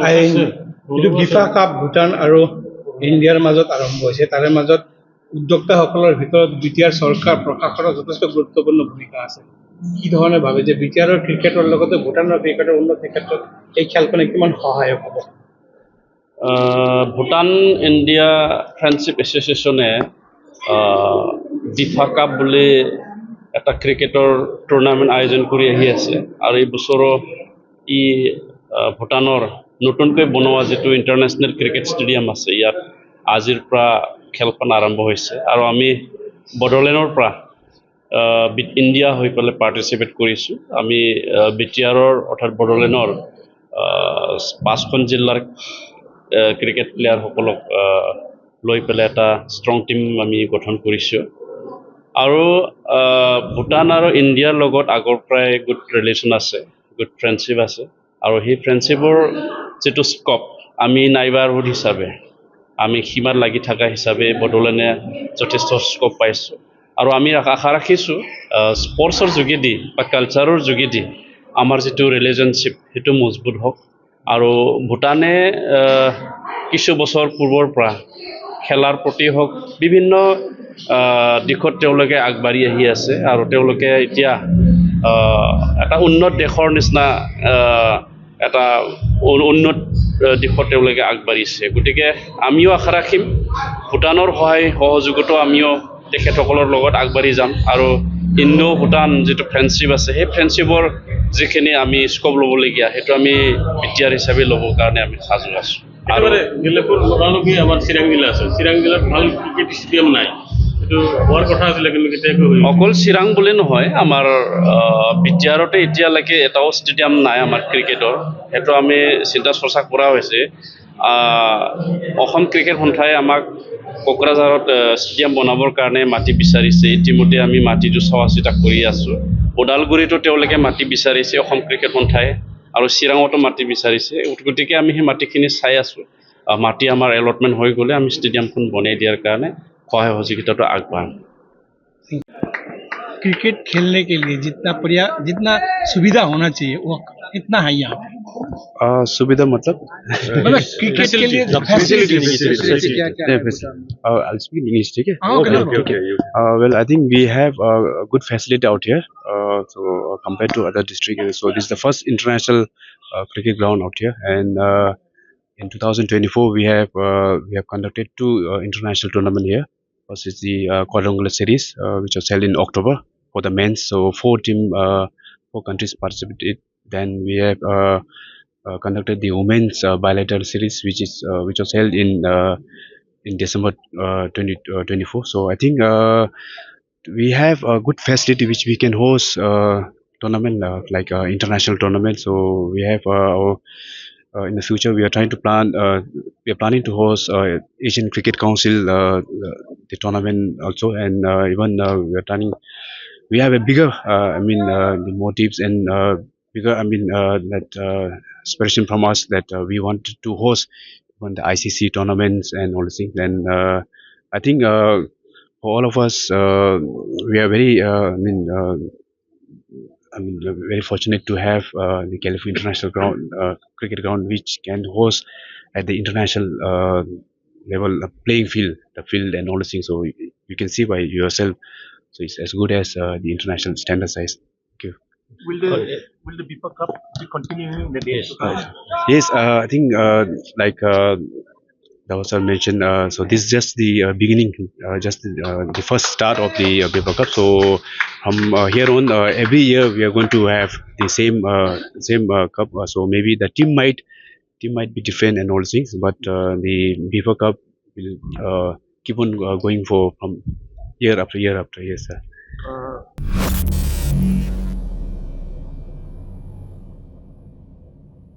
আইন যিটো FIFA cup Bhutan আৰু ইণ্ডিয়াৰ মাজত আৰম্ভ হৈছে তাৰে মাজত উদ্যোক্তাসকলৰ ভিতৰত বিটিআৰ চৰকাৰ প্ৰশাসনৰ যথেষ্ট গুৰুত্বপূৰ্ণ ভূমিকা আছে কি ধৰণে ভাবে যে বিটিআৰৰ ক্ৰিকেটৰ লগতে ভূটানৰ ক্ৰিকেটৰ উন্নতিৰ ক্ষেত্ৰত এই খেলখনে কিমান সহায়ক হ'ব ভূটান ইণ্ডিয়া ফ্ৰেণ্ডশ্বিপ এছ'চিয়েশ্যনে ফিফা কাপ বুলি এটা ক্ৰিকেটৰ টুৰ্ণামেণ্ট আয়োজন কৰি আহি আছে আৰু এই বছৰো ই ভূটানৰ নতুনকৈ বনোৱা যিটো ইণ্টাৰনেশ্যনেল ক্ৰিকেট ষ্টেডিয়াম আছে ইয়াত আজিৰ পৰা খেলখন আৰম্ভ হৈছে আৰু আমি বড়োলেণ্ডৰ পৰা ইণ্ডিয়া হৈ পেলাই পাৰ্টিচিপেট কৰিছোঁ আমি বিটিআৰৰ অৰ্থাৎ বড়োলেণ্ডৰ 5খন জিলাৰ ক্ৰিকেট প্লেয়াৰসকলক লৈ পেলাই এটা ষ্ট্ৰং টীম আমি গঠন কৰিছোঁ আৰু ভূটান আৰু ইণ্ডিয়াৰ লগত আগৰ পৰাই গুড ৰিলেশ্যন আছে গুড ফ্ৰেণ্ডশ্বিপ আছে আৰু সেই ফ্ৰেণ্ডশ্বিপৰ যিটো স্ক'প আমি নাইবাৰহুড হিচাপে আমি সীমাত লাগি থকা হিচাপে বড়োলেণ্ডে যথেষ্ট স্ক'প পাইছোঁ আৰু আমি আশা ৰাখিছোঁ স্পৰ্টছৰ যোগেদি বা কালচাৰৰ যোগেদি আমাৰ যিটো ৰিলেশ্যনশ্বিপ সেইটো মজবুত হওক আৰু ভূটানে কিছু বছৰ পূৰ্বৰ পৰা খেলাৰ প্ৰতি হওক বিভিন্ন দিশত তেওঁলোকে আগবাঢ়ি আহি আছে আৰু তেওঁলোকে এতিয়া এটা উন্নত দেশৰ নিচিনা এটা উন্নত দিশত তেওঁলোকে আগবাঢ়িছে গতিকে আমিও আশা ৰাখিম ভূটানৰ সহায় সহযোগতো আমিও তেখেতসকলৰ লগত আগবাঢ়ি যাম আৰু ইণ্ডো ভূটান যিটো ফ্ৰেণ্ডশ্বিপ আছে সেই ফ্ৰেণ্ডশ্বিপৰ যিখিনি আমি স্ক'প ল'বলগীয়া সেইটো আমি বিটিআৰ হিচাপে ল'বৰ কাৰণে আমি সাজু আছোঁ আৰু গেলেপুৰ লগালগি আমাৰ চিৰাং জিলা আছে চিৰাং জিলাত ভাল ক্ৰিকেট ষ্টেডিয়াম নাই এইটো হোৱাৰ কথা আছিলে কিন্তু কেতিয়াকৈ অকল চিৰাং বুলি নহয় আমাৰ বিটিআৰতে এতিয়ালৈকে এটাও ষ্টেডিয়াম নাই আমাৰ ক্ৰিকেটৰ সেইটো আমি চিন্তা চৰ্চা কৰা হৈছে অসম ক্ৰিকেট সন্থাই আমাক কোকৰাঝাৰত ষ্টেডিয়াম বনাবৰ কাৰণে মাটি বিচাৰিছে ইতিমধ্যে আমি মাটিটো চোৱা চিতা কৰি আছোঁ ওদালগুৰিতো তেওঁলোকে মাটি বিচাৰিছে অসম ক্ৰিকেট সন্থাই আৰু চিৰাঙতো মাটি বিচাৰিছে গতিকে আমি সেই মাটিখিনি চাই আছোঁ মাটি আমাৰ এলটমেণ্ট হৈ গ'লে আমি ষ্টেডিয়ামখন বনাই দিয়াৰ কাৰণে সহায় সহযোগিতাটো আগবঢ়াম क्रिकेट खेलने के लिए जितना सुविधा होना चाहिए वो कितना है यहाँ पे सुविधा मतलब क्रिकेट के लिए I'll speak in English, okay? Okay. Well, I think we have a good facility out here. So compared to other districts, so this is the first international cricket ground out here, and in 2024 we have conducted two international tournament here. First is the quadrangular series, which was held in October for the men's. So four countries participated. Then we have conducted the women's bilateral series, which was held in December 2024. So I think we have a good facility which we can host tournament like international tournament. So we have in the future we are planning to host Asian Cricket Council the tournament also, and even we have a bigger the motives and bigger that aspiration from us that we want to host on the ICC tournaments and all the things. And I think for all of us we are very very fortunate to have the California International Cricket Ground, which can host at the international level playing field, the field and all the things. So you can see by yourself. So it's as good as the international standard size. Thank you. Will the FIFA Cup be continuing in the days to come? Yes, I think like Dawar mentioned, so this is just the beginning, just the first start of the FIFA Cup. So from here on, every year we are going to have the same cup. So maybe the team might be different and all things, but the FIFA Cup will keep on going from year after year after year, sir.